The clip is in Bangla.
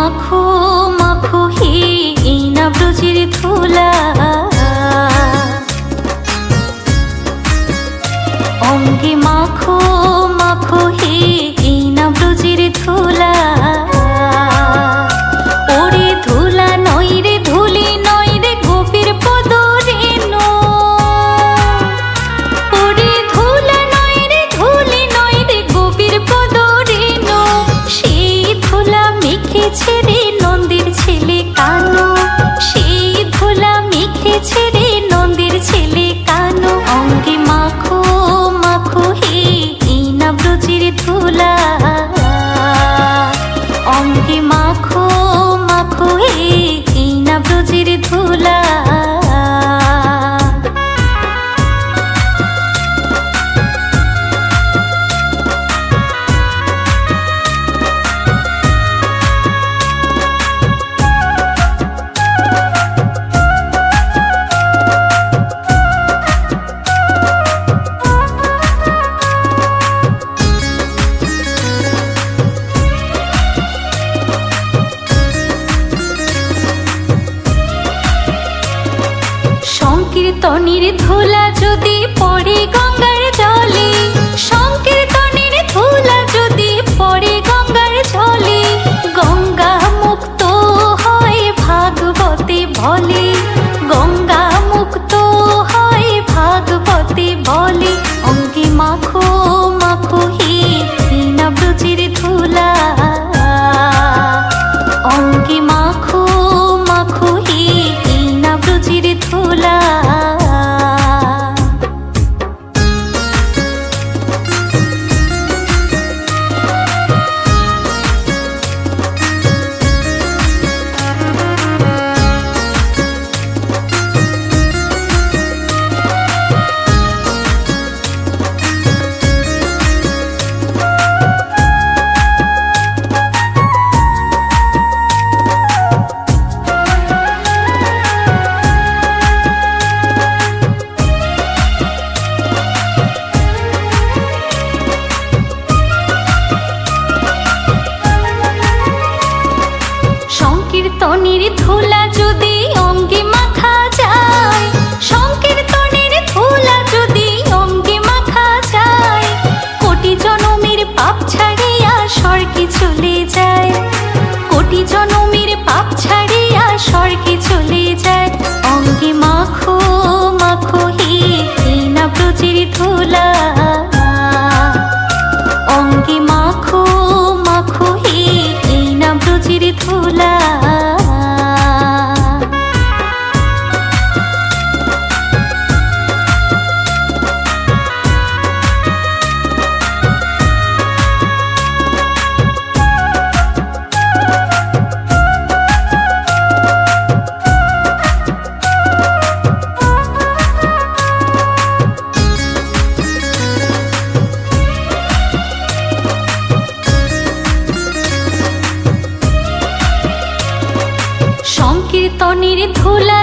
মাখো মাখো হে এই না ব্রজের ধুলা, অঙ্গে মাখো মাখো হে এই না ব্রজের ধুলা। ওরে ধুলা নয় রে ধুলি নয় রে গোপীর পদ রেণু, ওরে ধুলা নয় রে ধুলি নয় রে গোপীর পদ রেণু। সেই ধুলা মেখেছে রে নন্দের ছেলে কানু, সেই ধুলা মেখেছে রে নন্দের ছেলে কানু। অঙ্গে মাখো মাখো হে এই না ব্রজের ধুলা, অঙ্গে মাখো মাখো হে এই না ব্রজের ধুলা। সংকীর্তনের ধুলা যদি পড়ে গঙ্গার জলে, সংকীর্তনের ধুলা যদি পড়ে গঙ্গার জলে, গঙ্গা মুক্ত হয় ভাগবতে বলে, গঙ্গা মুক্ত হয় ভাগবতে বলে। অঙ্গে মাখো মাখো হে এই না ব্রজের ধুলা, অঙ্গে মাখো মাখো হে এই না ব্রজের ধুলা। সংকীর্তনের ধুলা যদি অঙ্গে মাখা যায়, সংকীর্তনের ধুলা যদি অঙ্গে মাখা যায়, কোটি জনমের পাপ ছাড়িয়া স্বর্গে চলে যায়, কোটি জনমের পাপ ছাড়িয়া স্বর্গে চলে যায়। অঙ্গে মাখো মাখো হে এই না ব্রজের ধুলা, অঙ্গে মাখো মাখো হে এই না ব্রজের ধুলা। সংকীর্তনের ধুলা